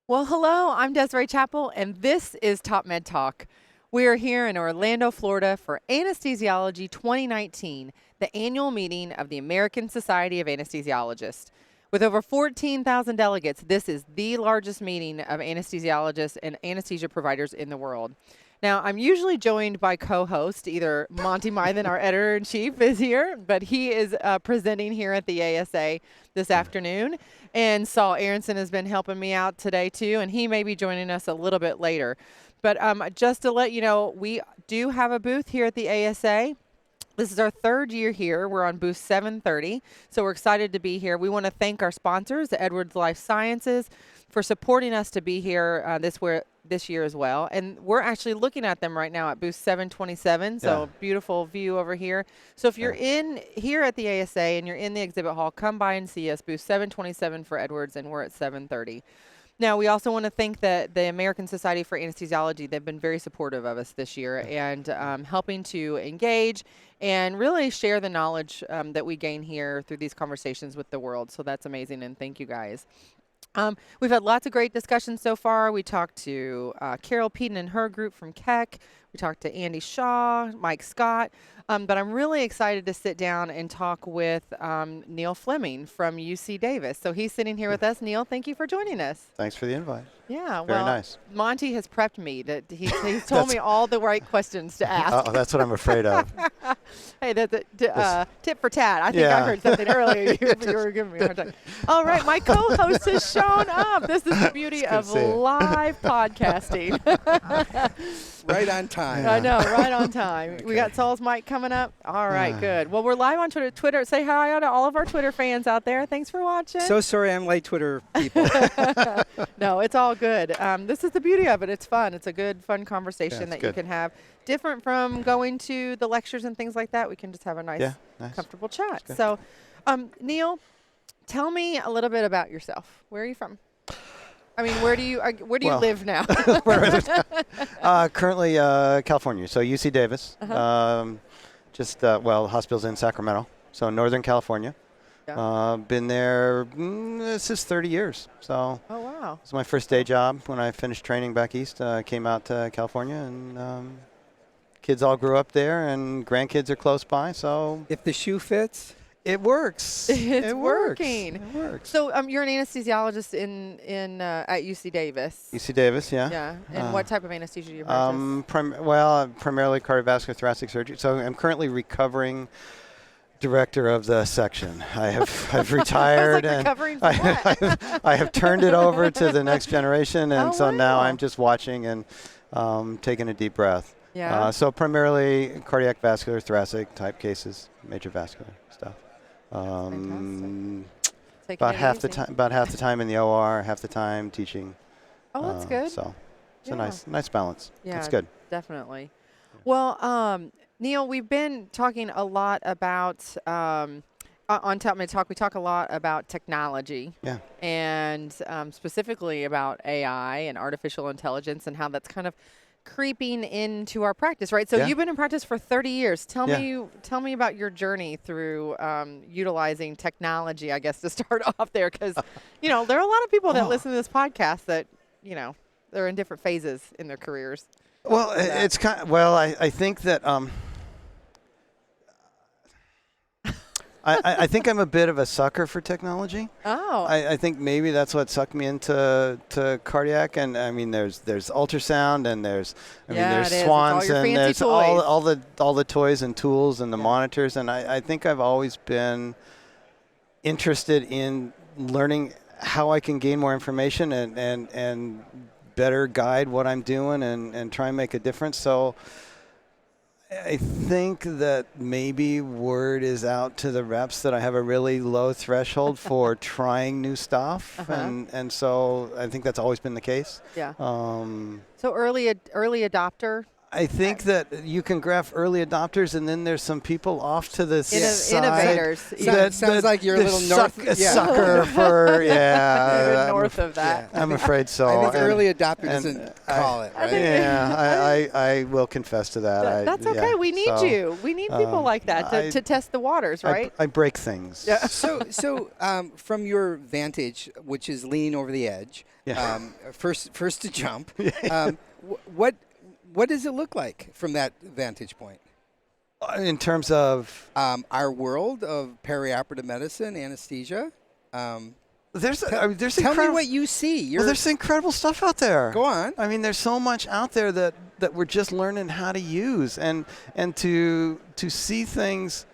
Well, hello, I'm Desiree Chappell, and this is TopMedTalk. We are here in Orlando, Florida for Anesthesiology 2019, the annual meeting of the American Society of Anesthesiologists. With over 14,000 delegates, this is the largest meeting of anesthesiologists and anesthesia providers in the world. Now, I'm usually joined by co-host, either Monty Mythen, our editor-in-chief, is here, but he is presenting here at the ASA this afternoon. And Saul Aronson has been helping me out today, too, and he may be joining us a little bit later. But just to let you know, we do have a booth here at the ASA. This is our third year here. We're on booth 730, so we're excited to be here. We want to thank our sponsors, Edwards Life Sciences, for supporting us to be here this year as well. And we're actually looking at them right now at booth 727, so beautiful view over here. So if you're in here at the ASA and you're in the exhibit hall, come by and see us, booth 727 for Edwards, and we're at 730. Now, we also want to thank the American Society for Anesthesiology. They've been very supportive of us this year and helping to engage and really share the knowledge that we gain here through these conversations with the world. So that's amazing, and thank you guys. We've had lots of great discussions so far. We talked to Carol Peden and her group from Keck. We talked to Andy Shaw, Mike Scott. But I'm really excited to sit down and talk with Neal Fleming from UC Davis. So he's sitting here with us. Neal, thank you for joining us. Thanks for the invite. Yeah, Very nice. Monty has prepped me. He's told me all the right questions to ask. Oh, that's what I'm afraid of. Hey, that's a tip for Tad. I think I heard something earlier. You were giving me a hard time. All right, my co-host has shown up. This is the beauty of live podcasting. Right on time. I know, right on time. Okay. We got Saul's mic coming up. All right, good. Well, we're live on Twitter. Say hi to all of our Twitter fans out there. Thanks for watching. So sorry I'm late, Twitter people. No, it's all good. This is the beauty of it. It's fun. It's a good, fun conversation that you can have. Different from going to the lectures and things like that. We can just have a nice. Comfortable chat. So, Neal, tell me a little bit about yourself. Where are you from? I mean, where do you live now? Currently, California. So UC Davis. Hospital's in Sacramento. So Northern California. Yeah. Been there, this is 30 years. So oh, wow. It was my first day job when I finished training back east. Came out to California, and kids all grew up there, and grandkids are close by. So if the shoe fits. It works. It's working. It works. So you're an anesthesiologist at UC Davis. UC Davis, yeah. Yeah. And what type of anesthesia do you practice? Primarily cardiovascular thoracic surgery. So I'm currently recovering director of the section. I've retired I was like, recovering from what? I have turned it over to the next generation, and now I'm just watching and taking a deep breath. Yeah. So primarily cardiac, vascular, thoracic type cases, major vascular stuff. About half the time in the OR, half the time teaching. Oh, that's good. So it's a nice balance. Yeah, it's good. Definitely. Well, Neal, we've been talking a lot about on TopMedTalk. We talk a lot about technology. Yeah. And specifically about AI and artificial intelligence and how that's kind of creeping into our practice, right? So you've been in practice for 30 years. Tell me about your journey through utilizing technology, I guess, to start off there, because there are a lot of people that listen to this podcast that they're in different phases in their careers. Well, it's kind of, I think that I think I'm a bit of a sucker for technology. Oh. I think maybe that's what sucked me into cardiac. And I mean, there's ultrasound, and there's swans, and there's all the toys and tools and the monitors. And I think I've always been interested in learning how I can gain more information and better guide what I'm doing and try and make a difference. So I think that maybe word is out to the reps that I have a really low threshold for trying new stuff, and so I think that's always been the case. Yeah. So early adopter. I think that you can graph early adopters, and then there's some people off to the side. Innovators. Sounds like you're a little sucker for, Even north of that. I'm afraid so. I think early adopter doesn't call it, right? Yeah, I will confess to that. That's okay. We need you. We need people like that to test the waters, right? I break things. Yeah. So from your vantage, which is leaning over the edge, first to jump, what does it look like from that vantage point? In terms of our world of perioperative medicine, anesthesia. Tell me what you see. There's incredible stuff out there. Go on. I mean, there's so much out there that we're just learning how to use, and to see things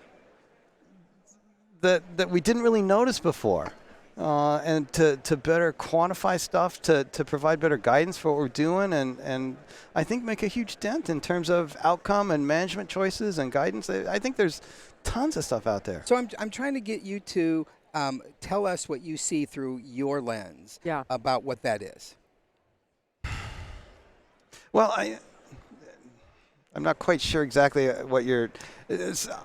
that we didn't really notice before. And to better quantify stuff, to provide better guidance for what we're doing, and I think make a huge dent in terms of outcome and management choices and guidance. I think there's tons of stuff out there. So I'm trying to get you to tell us what you see through your lens about what that is. Well, I'm not quite sure exactly what you're.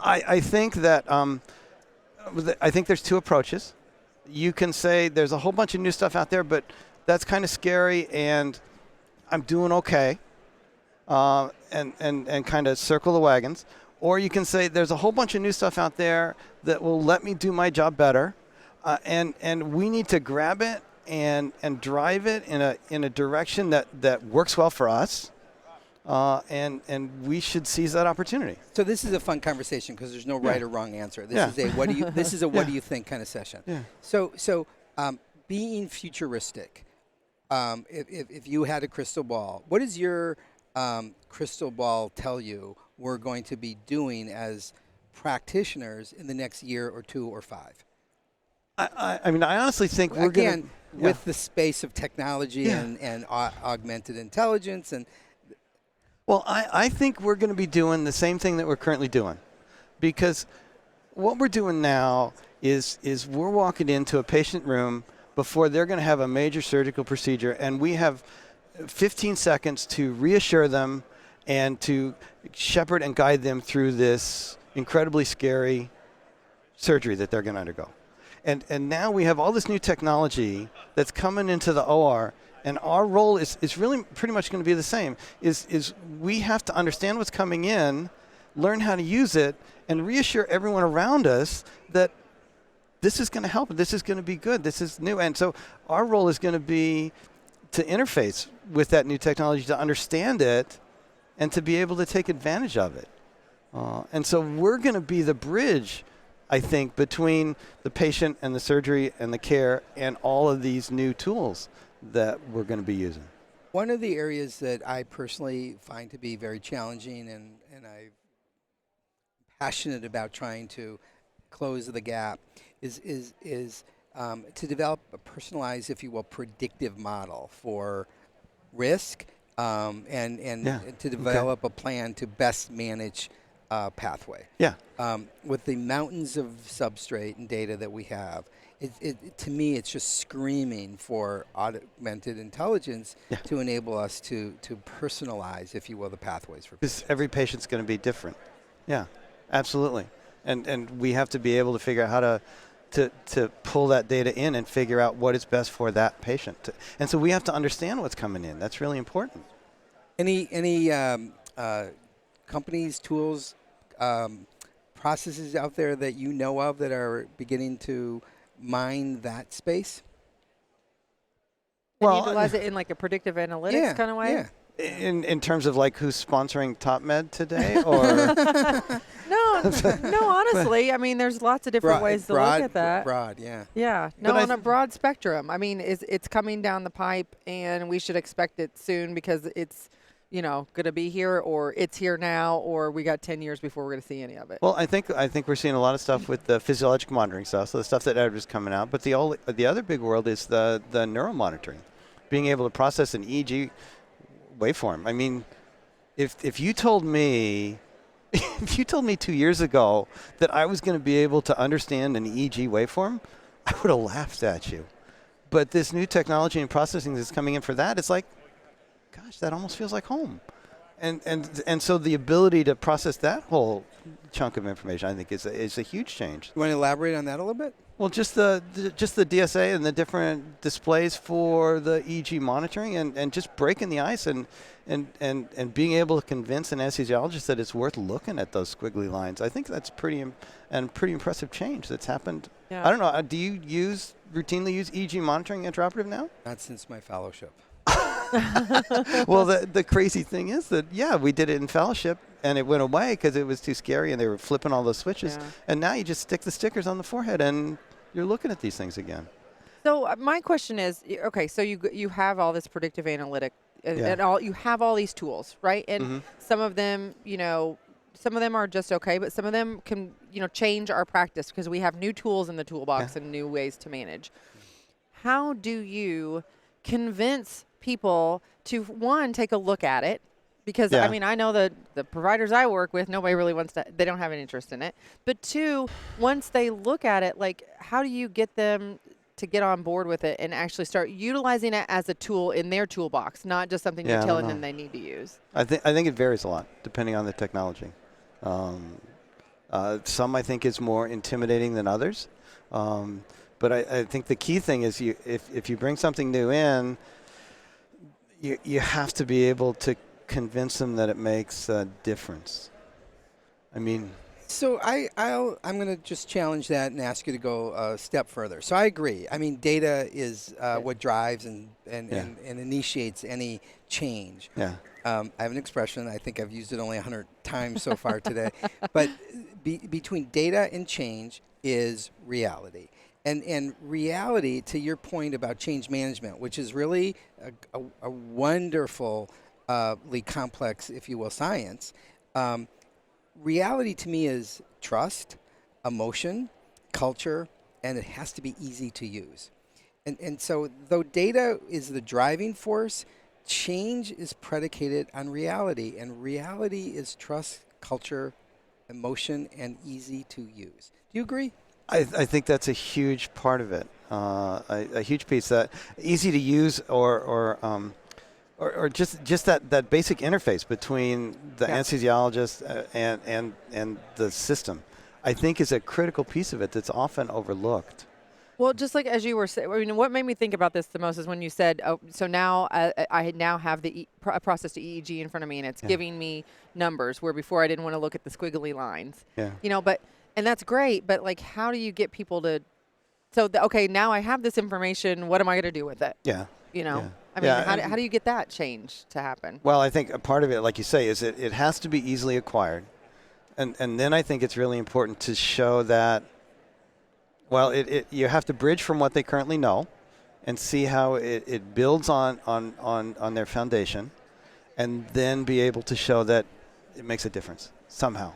I think that I think there's two approaches. You can say there's a whole bunch of new stuff out there, but that's kind of scary, and I'm doing okay, and kind of circle the wagons. Or you can say there's a whole bunch of new stuff out there that will let me do my job better, and we need to grab it and drive it in a direction that works well for us. And we should seize that opportunity. So this is a fun conversation because there's no right or wrong answer. This is a what do you think kind of session. Yeah. So being futuristic, if you had a crystal ball, what does your crystal ball tell you we're going to be doing as practitioners in the next year or 2 or 5? I mean, I honestly think we're going to with the space of technology and augmented intelligence and. Well, I think we're going to be doing the same thing that we're currently doing, because what we're doing now is we're walking into a patient room before they're going to have a major surgical procedure, and we have 15 seconds to reassure them and to shepherd and guide them through this incredibly scary surgery that they're going to undergo. And now we have all this new technology that's coming into the OR. And our role is really pretty much going to be the same, is we have to understand what's coming in, learn how to use it, and reassure everyone around us that this is going to help, this is going to be good, this is new. And so our role is going to be to interface with that new technology, to understand it, and to be able to take advantage of it. And so we're going to be the bridge, I think, between the patient and the surgery and the care and all of these new tools that we're going to be using. One of the areas that I personally find to be very challenging and I'm passionate about trying to close the gap is to develop a personalized, if you will, predictive model for risk and to develop a plan to best manage pathway. Yeah. With the mountains of substrate and data that we have, to me, it's just screaming for augmented intelligence to enable us to personalize, if you will, the pathways for people. Because every patient's going to be different. Yeah, absolutely. And we have to be able to figure out how to pull that data in and figure out what is best for that patient. And so we have to understand what's coming in. That's really important. Any companies, tools, processes out there that you know of that are beginning to mine that space? Well, utilize it in like a predictive analytics kind of way? Yeah. In terms of like who's sponsoring TopMed today, or no, honestly, I mean, there's lots of different ways to look at that. Yeah. No, on a broad spectrum. I mean, it's coming down the pipe, and we should expect it soon because it's going to be here, or it's here now, or we got 10 years before we're going to see any of it. Well, I think we're seeing a lot of stuff with the physiologic monitoring stuff, so the stuff that is coming out. But the other big world is the neuromonitoring, being able to process an EEG waveform. I mean, if you told me 2 years ago that I was going to be able to understand an EEG waveform, I would have laughed at you. But this new technology and processing that's coming in for that, it's like, gosh, that almost feels like home. And so the ability to process that whole chunk of information, I think, is a huge change. You want to elaborate on that a little bit? Well, just the DSA and the different displays for the EEG monitoring, and just breaking the ice and being able to convince an anesthesiologist that it's worth looking at those squiggly lines. I think that's pretty impressive change that's happened. Yeah. I don't know. Do you routinely use EEG monitoring intraoperative now? Not since my fellowship. Well, the crazy thing is that, yeah, we did it in fellowship, and it went away because it was too scary, and they were flipping all those switches. Yeah. And now you just stick the stickers on the forehead, and you're looking at these things again. So my question is, okay, so you have all this predictive analytic, and you have all these tools, right? And some of them, some of them are just okay, but some of them can, change our practice because we have new tools in the toolbox and new ways to manage. How do you convince people to, one, take a look at it? Because, I mean, I know that the providers I work with, nobody really they don't have an interest in it. But two, once they look at it, like, how do you get them to get on board with it and actually start utilizing it as a tool in their toolbox, not just something you're telling them they need to use? I think it varies a lot depending on the technology. Some I think is more intimidating than others. But I think the key thing is if you bring something new in, you have to be able to convince them that it makes a difference. I mean, so I'm going to just challenge that and ask you to go a step further. So I agree. I mean, data is what drives and initiates any change. Yeah. I have an expression. I think I've used it only 100 times so far today. But between data and change is reality. And reality, to your point about change management, which is really a wonderfully complex, if you will, science, reality to me is trust, emotion, culture, and it has to be easy to use. And so though data is the driving force, change is predicated on reality, and reality is trust, culture, emotion, and easy to use. Do you agree? I think that's a huge part of it, a huge piece. That easy to use, or just that basic interface between the anesthesiologist and the system, I think is a critical piece of it that's often overlooked. Well, just like as you were saying, I mean, what made me think about this the most is when you said, "Oh, so now I now have the process to EEG in front of me, and it's giving me numbers." Where before I didn't want to look at the squiggly lines. Yeah. But. And that's great, but like, how do you get people to? So okay, now I have this information. What am I going to do with it? Yeah. I mean, how do you get that change to happen? Well, I think a part of it, like you say, is it has to be easily acquired, and then I think it's really important to show that. Well, you have to bridge from what they currently know, and see how it builds on their foundation, and then be able to show that it makes a difference somehow.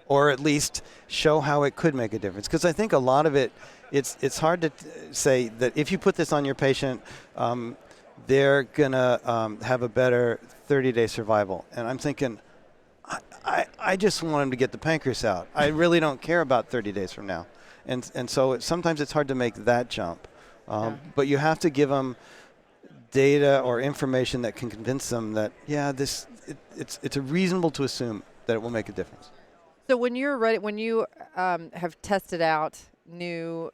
Or at least show how it could make a difference. Because I think a lot of it, it's hard to say that if you put this on your patient, they're going to have a better 30-day survival. And I'm thinking, I just want them to get the pancreas out. I really don't care about 30 days from now. And so sometimes it's hard to make that jump. But you have to give them data or information that can convince them that, it's reasonable to assume that it will make a difference. So when you're ready, when you have tested out new,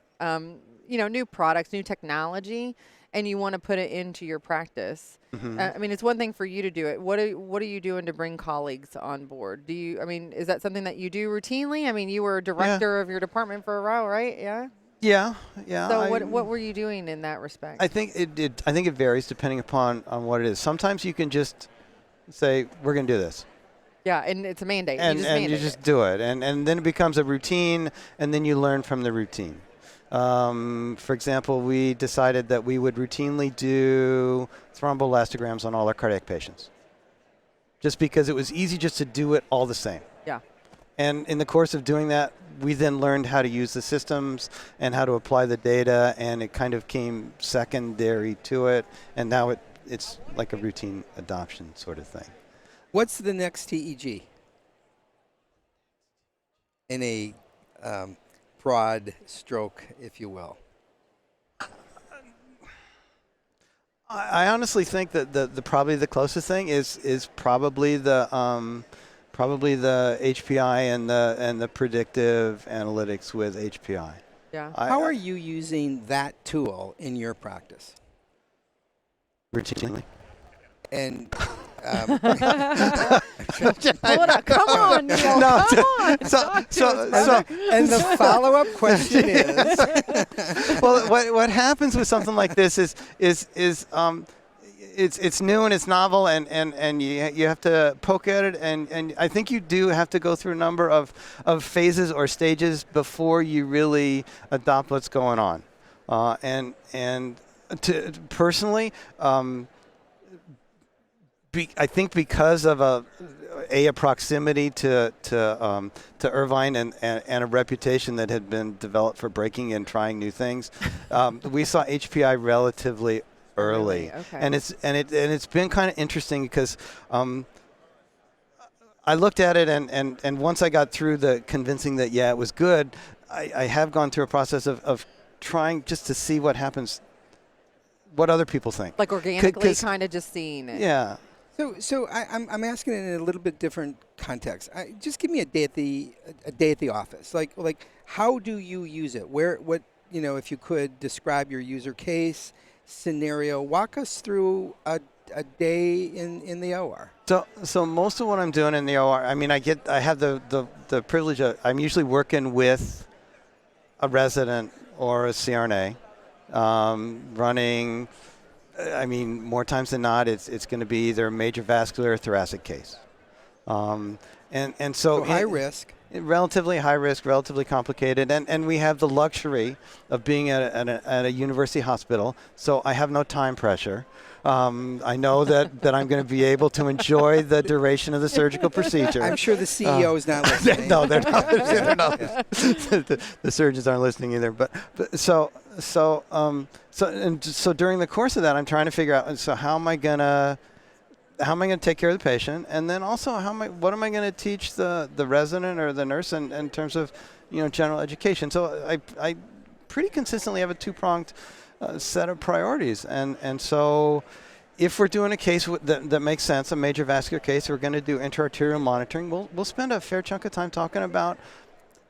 new products, new technology, and you want to put it into your practice, I mean, it's one thing for you to do it. What are you doing to bring colleagues on board? Is that something that you do routinely? I mean, you were director of your department for a while, right? Yeah. Yeah. So what were you doing in that respect? I think it varies depending upon what it is. Sometimes you can just say, we're going to do this. Yeah, and it's a mandate. And you just do it. And then it becomes a routine, and then you learn from the routine. For example, we decided that we would routinely do thromboelastograms on all our cardiac patients, just because it was easy just to do it all the same. Yeah. And in the course of doing that, we then learned how to use the systems and how to apply the data, and it kind of came secondary to it, and now it's like a routine adoption sort of thing. What's the next TEG? In a broad stroke, if you will. I honestly think that the probably the closest thing is probably the HPI and the predictive analytics with HPI. Yeah. How are you using that tool in your practice? Routinely. And pull it up. Come on, Neal. No, Come on. And the follow-up question is, well, what happens with something like this is it's new and it's novel, and you have to poke at it, and I think you do have to go through a number of phases or stages before you really adopt what's going on. Personally, I think because of a proximity to Irvine and a reputation that had been developed for breaking and trying new things, we saw HPI relatively early. Okay. And it's been kind of interesting because I looked at it and once I got through the convincing that it was good, I have gone through a process of trying just to see what happens, what other people think. Like organically, kind of just seeing it. Yeah. So I'm asking it in a little bit different context. Just give me a day at the office. Like how do you use it? If you could describe your user case scenario, walk us through a day in the OR. So most of what I'm doing in the OR, I mean, I have the privilege of, I'm usually working with a resident or a CRNA, running. I mean, more times than not, it's going to be either a major vascular or thoracic case, so high risk, relatively high risk, relatively complicated, and we have the luxury of being at a university hospital, so I have no time pressure. I know that I'm going to be able to enjoy the duration of the surgical procedure. I'm sure the CEO is not listening. No, they're not. They're not. The surgeons aren't listening either. But so during the course of that, I'm trying to figure out. So how am I gonna take care of the patient, and then also what am I going to teach the resident or the nurse in terms of general education. So I pretty consistently have a two-pronged set of priorities, and so if we're doing a case that makes sense, a major vascular case, we're going to do intra-arterial monitoring. We'll spend a fair chunk of time talking about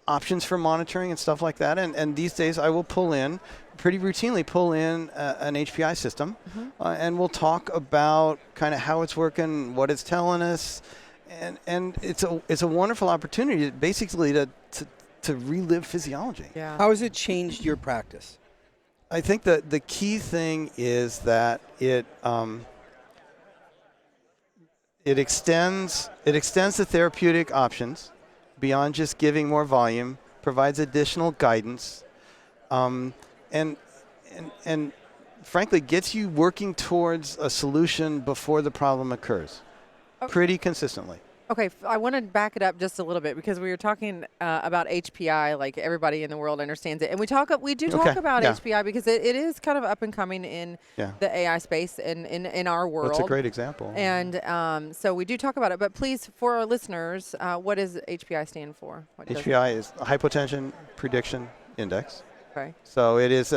options for monitoring and stuff like that. And these days I will pretty routinely pull in an HPI system, and we'll talk about kind of how it's working, what it's telling us, and it's a wonderful opportunity basically to relive physiology. Yeah. How has it changed your practice? I think that the key thing is that it extends the therapeutic options beyond just giving more volume, provides additional guidance, and frankly gets you working towards a solution before the problem occurs, pretty consistently. Okay, I want to back it up just a little bit because we were talking about HPI, like everybody in the world understands it, and we do talk about HPI because it is kind of up and coming in the AI space and in our world. That's a great example. And so we do talk about it, but please, for our listeners, what does HPI stand for? HPI is Hypotension Prediction Index. Okay. So it is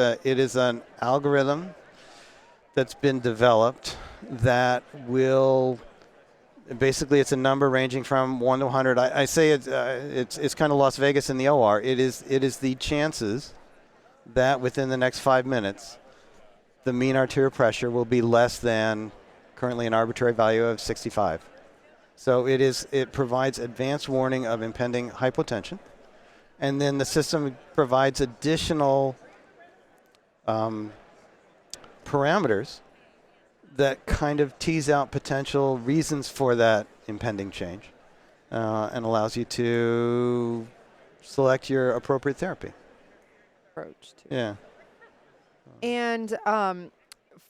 an algorithm that's been developed that will. Basically, it's a number ranging from 1 to 100. I say it's kind of Las Vegas in the OR. It is the chances that within the next 5 minutes, the mean arterial pressure will be less than currently an arbitrary value of 65. So it provides advanced warning of impending hypotension, and then the system provides additional parameters that kind of tease out potential reasons for that impending change, and allows you to select your appropriate therapy. Approach to. Yeah. And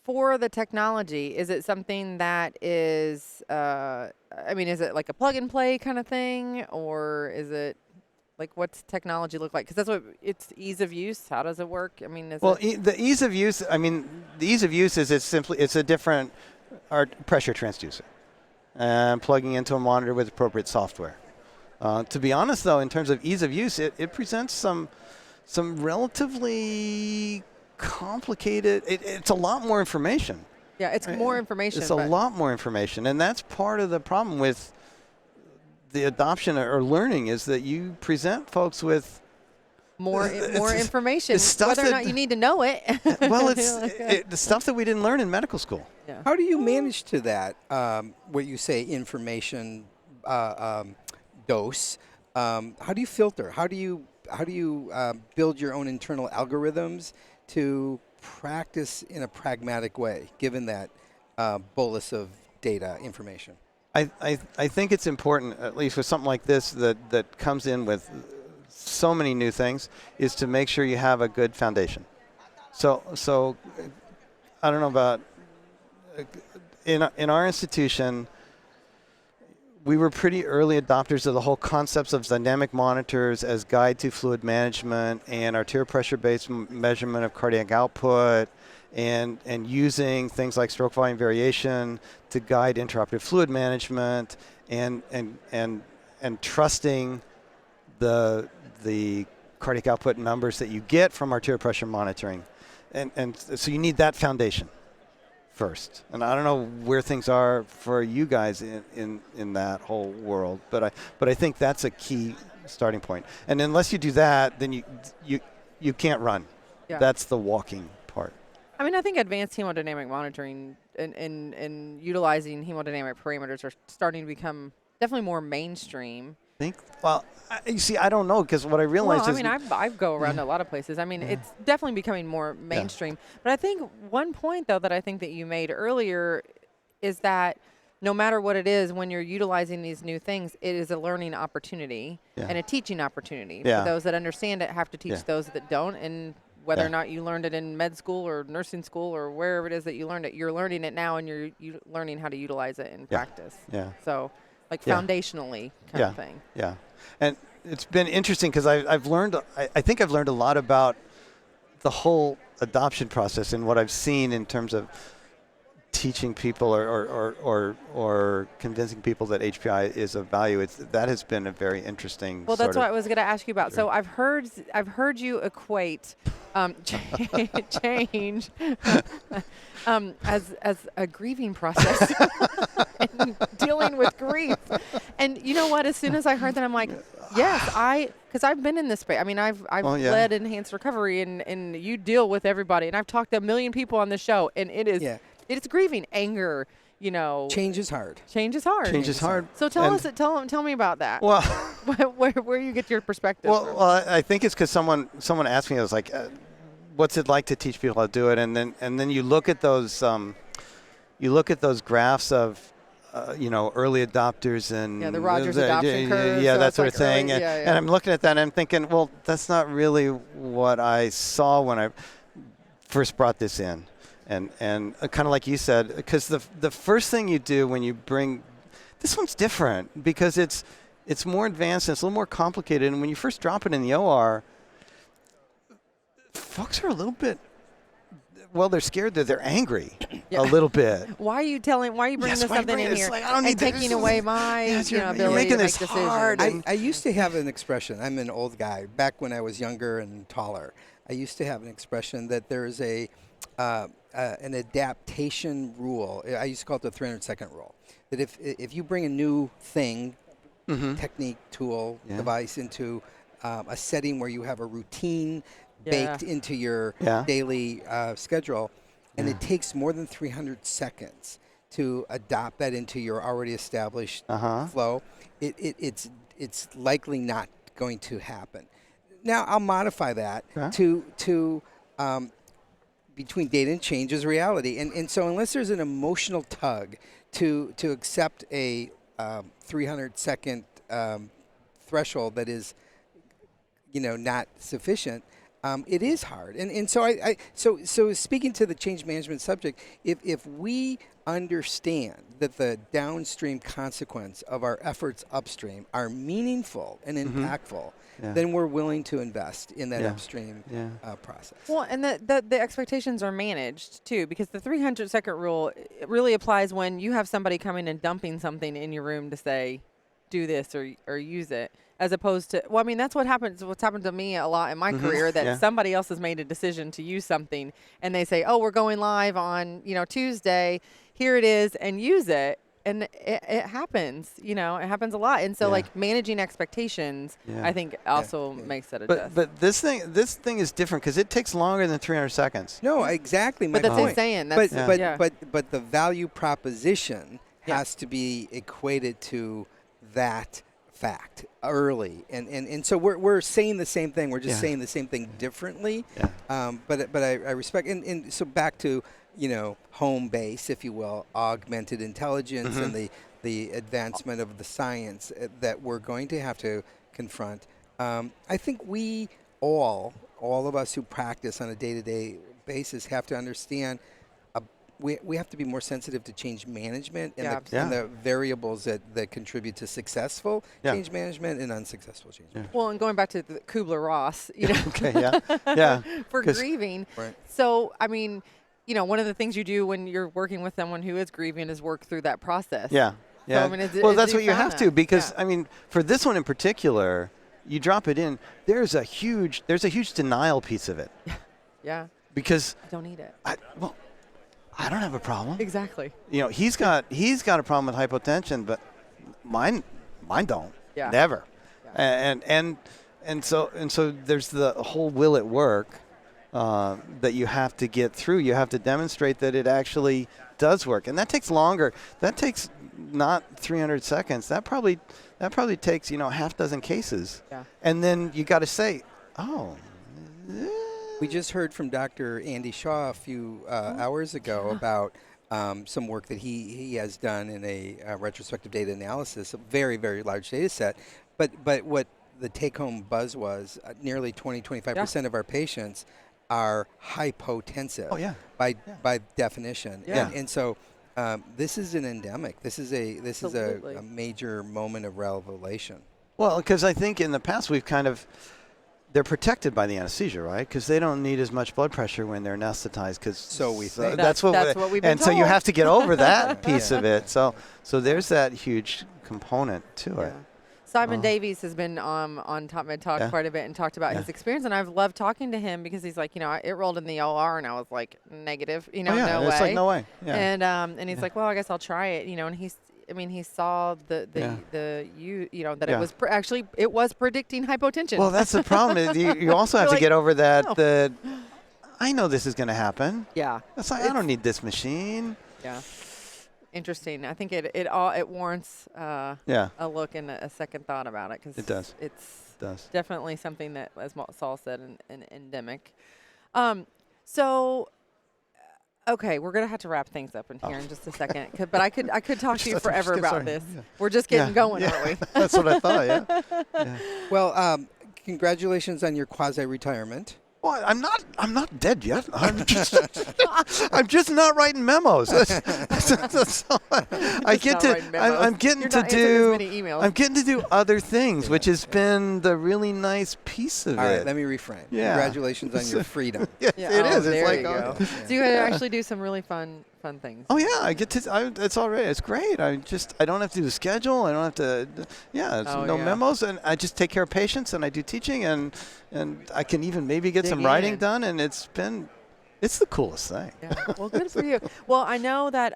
for the technology, is it something that is, is it like a plug and play kind of thing, or is it like what's technology look like? Because that's what it's ease of use. How does it work? I mean, the ease of use. I mean, the ease of use is it's a different pressure transducer, and plugging into a monitor with appropriate software. To be honest, though, in terms of ease of use, it presents some relatively complicated. It's a lot more information. Yeah, it's more information. It's a lot more information, and that's part of the problem with the adoption or learning is that you present folks with more information, stuff whether or not you need to know it. Well, it's the stuff that we didn't learn in medical school. Yeah. How do you manage to that, what you say information dose? How do you filter? How do you build your own internal algorithms to practice in a pragmatic way, given that bolus of data information? I think it's important, at least with something like this that comes in with so many new things, is to make sure you have a good foundation. So I don't know about in our institution, we were pretty early adopters of the whole concepts of dynamic monitors as guide to fluid management and arterial pressure-based measurement of cardiac output, and using things like stroke volume variation to guide intraoperative fluid management, and trusting the cardiac output numbers that you get from arterial pressure monitoring, and so you need that foundation first. And I don't know where things are for you guys in that whole world, but I think that's a key starting point. And unless you do that, then you can't run. Yeah. That's the walking part. I mean, I think advanced hemodynamic monitoring and utilizing hemodynamic parameters are starting to become definitely more mainstream. Well, you see, I don't know, because what I realized is... I go around to a lot of places. I mean, it's definitely becoming more mainstream. Yeah. But I think one point, though, that I think that you made earlier is that no matter what it is, when you're utilizing these new things, it is a learning opportunity and a teaching opportunity. For those that understand it have to teach those that don't. And whether or not you learned it in med school or nursing school or wherever it is that you learned it, you're learning it now, and you're learning how to utilize it in practice. Yeah. So... like foundationally kind of thing. Yeah. And it's been interesting because I've learned, I think I've learned a lot about the whole adoption process and what I've seen in terms of teaching people or convincing people that HPI is of value. That has been a very interesting. Well, that's what I was going to ask you about. So I've heard you equate change as a grieving process and dealing with grief. And you know what? As soon as I heard that, I'm like, yes, because I've been in this space. I mean, I've led enhanced recovery, and you deal with everybody. And I've talked to 1 million people on the show, and it is. Yeah. It's grieving, anger, you know. Change is hard. Change is hard. So tell me about that. Well, where you get your perspective from. Well, I think it's because someone asked me, I was like, what's it like to teach people how to do it? And then you look at those graphs of early adopters and the Rogers adoption curve. That sort of thing. And I'm looking at that and I'm thinking, well, that's not really what I saw when I first brought this in. And kind of like you said, because the first thing you do when you bring this one's different because it's more advanced and it's a little more complicated. And when you first drop it in the OR, folks are a little bit. Well, they're scared that they're angry a little bit. Why are you bringing this something in here? Like, I don't need taking away my ability making to this make hard. decisions. I used to have an expression. I'm an old guy. Back when I was younger and taller, I used to have an expression that there is an adaptation rule. I used to call it the 300-second rule. That if you bring a new thing, technique, tool, device into a setting where you have a routine baked into your daily schedule, and it takes more than 300 seconds to adopt that into your already established flow, it's likely not going to happen. Now, I'll modify that to between data and change is reality. And so unless there's an emotional tug to accept a 300-second threshold that is, not sufficient, it is hard. And so so speaking to the change management subject, if we understand that the downstream consequence of our efforts upstream are meaningful and impactful, then we're willing to invest in that upstream process. Well, and the expectations are managed, too, because the 300-second rule really applies when you have somebody coming and dumping something in your room to say, do this or use it, as opposed to, well, I mean, that's what happens. What's happened to me a lot in my career, that somebody else has made a decision to use something, and they say, oh, we're going live on, Tuesday. Here it is, and use it. And it happens, it happens a lot. And so like managing expectations, I think also makes it adjust. But this thing is different because it takes longer than 300 seconds. No, exactly. But that's insane. But the value proposition has to be equated to that fact early, and so we're saying the same thing. We're just saying the same thing differently. But I respect, and so back to home base, if you will, augmented intelligence and the advancement of the science that we're going to have to confront. I think we all of us who practice on a day-to-day basis have to understand. We have to be more sensitive to change management and the variables that contribute to successful change management and unsuccessful change management. Well, and going back to the Kubler-Ross, for grieving. Right. So, I mean, one of the things you do when you're working with someone who is grieving is work through that process. Yeah. So, I mean, that's what you have to, because I mean, for this one in particular, you drop it in. There's a huge denial piece of it. Yeah. Because I don't need it. I don't have a problem. Exactly. He's got a problem with hypotension, but mine don't. Yeah. Never. Yeah. And so there's the whole will it work that you have to get through. You have to demonstrate that it actually does work, and that takes longer. That takes not 300 seconds. That probably takes half dozen cases. Yeah. And then you got to say, oh. We just heard from Dr. Andy Shaw a few hours ago about some work that he has done in a retrospective data analysis, a very, very large data set. But what the take-home buzz was, nearly 25% of our patients are hypotensive by definition. Yeah. And so this is an endemic. This is a major moment of revelation. Well, because I think in the past we've they're protected by the anesthesia, right? Because they don't need as much blood pressure when they're anesthetized. So we think. That's what we've been told. So you have to get over that piece of it. So there's that huge component to it. Simon Davies has been on TopMedTalk quite a bit and talked about his experience, and I've loved talking to him because he's like, it rolled in the OR, and I was like, negative, no way. It's like no way. Yeah. And he's like, well, I guess I'll try it, and he saw that it was predicting hypotension. Well, that's the problem. You also have to get over that. I know this is going to happen. Yeah. It's like, I don't need this machine. Yeah. Interesting. I think it warrants a look and a second thought about it, because it does. It's definitely something that, as Saul said, an endemic. So. Okay, we're gonna have to wrap things up in here in just a second, but I could talk to you forever about this. Yeah. We're just getting going, aren't we? That's what I thought. Yeah. Well, congratulations on your quasi-retirement. Well, I'm not dead yet. I'm just not writing memos. That's all I'm getting to do other things, which has been the really nice piece of it. All right, let me reframe. Yeah. Congratulations on your freedom. Yes, it is. There it's you go. So you actually do some really fun things. Oh yeah, I get to. It's all right. It's great. I don't have to do the schedule. I don't have to. Memos, and I just take care of patients, and I do teaching, and I can even maybe get some writing done, and it's the coolest thing. Yeah. Well, good for you. Well, I know that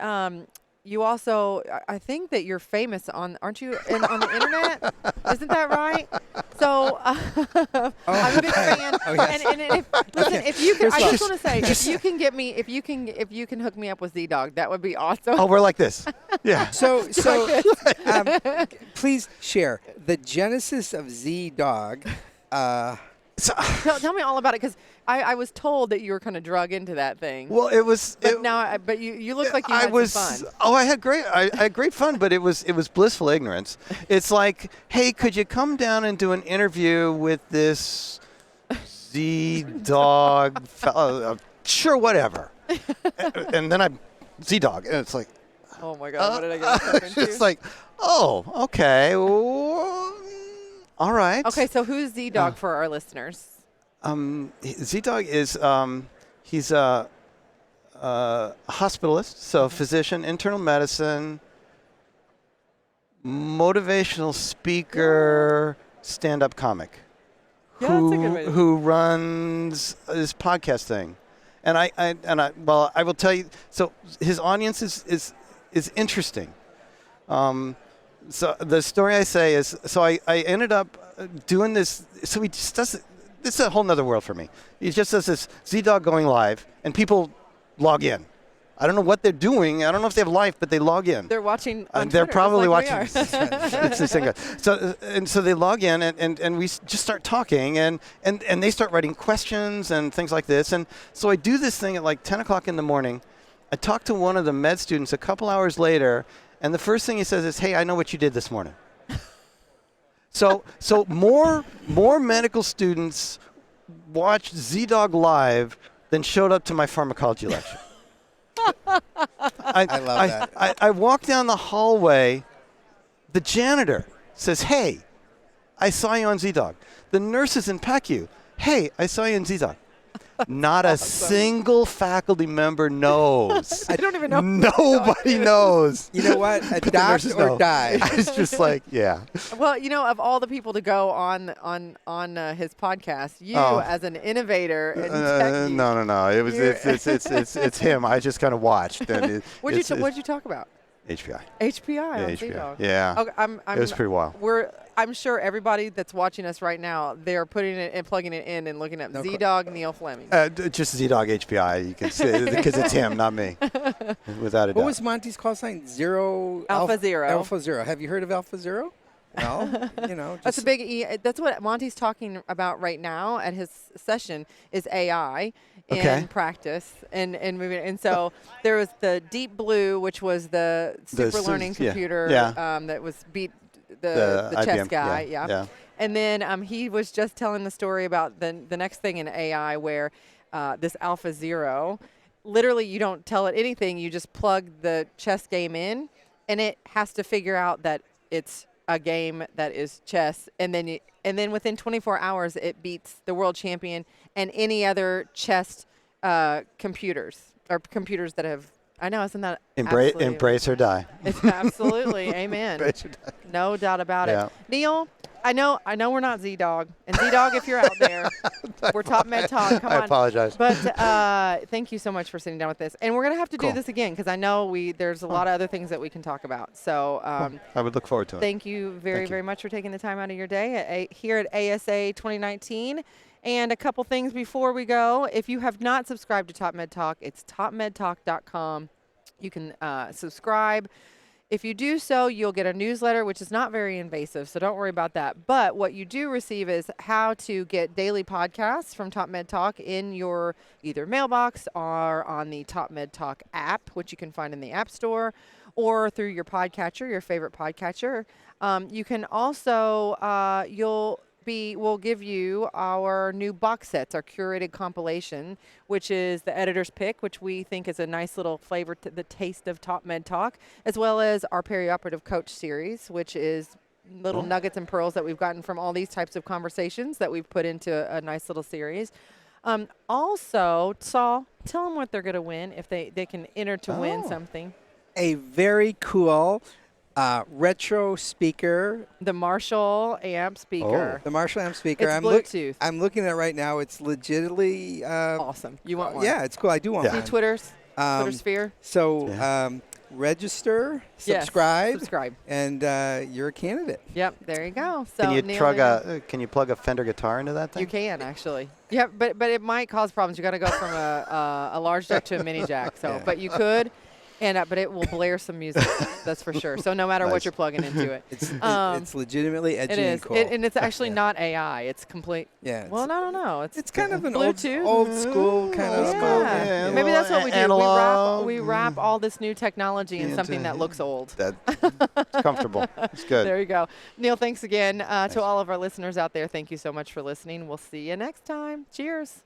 you also, I think that you're famous aren't you, on the internet? Isn't that right? So I'm a big fan. Oh, yes. And if you can, I just want to say, if you can hook me up with Z-Dog, that would be awesome. Oh, we're like this. Yeah. So please share the genesis of Z-Dog. Tell me all about it, because I was told that you were kind of drug into that thing. Well, it was. But you look like you had some fun. Oh, I had great fun, but it was blissful ignorance. It's like, hey, could you come down and do an interview with this Z-Dog fellow? Sure, whatever. And then Z-Dog, and it's like, oh my God, what did I get myself into? It's like, oh, okay. All right. Okay, so who's Z-Dog for our listeners? Z-Dog is he's a hospitalist, so physician, internal medicine, motivational speaker, stand-up comic. Yeah, that's a good way. Who runs this podcast thing. And I will tell you, so his audience is interesting. So the story I say is, so I ended up doing this, so he just does it. This is a whole nother world for me. He just does this Z-Dog going live, and people log in. I don't know what they're doing. I don't know if they have life, but they log in. They're watching on They're Twitter, probably like watching. It's the same guy. So they log in, and we just start talking, and they start writing questions and things like this. And so I do this thing at like 10 o'clock in the morning. I talk to one of the med students a couple hours later, and the first thing he says is, "Hey, I know what you did this morning." So more medical students watched Z-Dog live than showed up to my pharmacology lecture. I love that. I walk down the hallway. The janitor says, "Hey, I saw you on Z-Dog." The nurses in PACU, "Hey, I saw you on Z-Dog." Not a single faculty member knows. I don't even know. Nobody knows. You know what? Adopt or die. I was just like, yeah. Well, of all the people to go on his podcast, you as an innovator and techie. No. It's him. I just kind of watched. And What'd you talk about? HPI. HPI on HPI. Z-Dog. Yeah. Okay, it was pretty wild. I'm sure everybody that's watching us right now, they're putting it and plugging it in and looking up Z-Dog Neal Fleming. Just Z-Dog HPI. You can see because it's him, not me, without a doubt. What was Monty's call sign? Alpha Zero. Alpha Zero. Have you heard of Alpha Zero? Well, that's a big. That's what Monty's talking about right now at his session is AI in practice and moving. And so there was the Deep Blue, which was the super learning computer that was beat the chess guy. Yeah. And then he was just telling the story about the next thing in AI where this Alpha Zero, literally you don't tell it anything. You just plug the chess game in, and it has to figure out that it's a game that is chess, and then within 24 hours it beats the world champion and any other chess computers that have. I know, isn't that embrace or die? It's absolutely amen. Embrace or die. No doubt about it. Neal, I know we're not Z-Dog, and Z-Dog, if you're out there, we're TopMedTalk. Come on. I apologize. But thank you so much for sitting down with this, and we're gonna have to do this again because I know there's a lot of other things that we can talk about. So I would look forward to it. Thank you very much for taking the time out of your day here at ASA 2019. And a couple things before we go. If you have not subscribed to TopMedTalk, it's topmedtalk.com. You can subscribe. If you do so, you'll get a newsletter, which is not very invasive, so don't worry about that. But what you do receive is how to get daily podcasts from TopMedTalk in your either mailbox or on the TopMedTalk app, which you can find in the App Store, or through your podcatcher, your favorite podcatcher. You can also, we'll give you our new box sets, our curated compilation, which is the editor's pick, which we think is a nice little flavor to the taste of TopMedTalk, as well as our perioperative coach series, which is little nuggets and pearls that we've gotten from all these types of conversations that we've put into a nice little series. Also, Saul, tell them what they're going to win if they can enter to win something. A very cool retro speaker. The Marshall amp speaker. The Marshall amp speaker. It's Bluetooth. I'm looking at it right now. It's legitimately awesome. You want one? Yeah, it's cool. I do want one. See Twitter sphere. So register, subscribe. Yes, subscribe. And you're a candidate. Yep, there you go. So can you plug a Fender guitar into that thing? You can, actually. Yeah, but it might cause problems. You got to go from a large jack to a mini jack. So, but you could. But it will blare some music, that's for sure. So no matter what you're plugging into it. It's legitimately edgy and cool. And it's actually not AI. It's complete. Yeah. Well, I don't know. It's kind of an Bluetooth. old school kind of small. Yeah. Maybe that's what we do. We wrap all this new technology in something that looks old. That's comfortable. It's good. There you go. Neal, thanks again. To all of our listeners out there, thank you so much for listening. We'll see you next time. Cheers.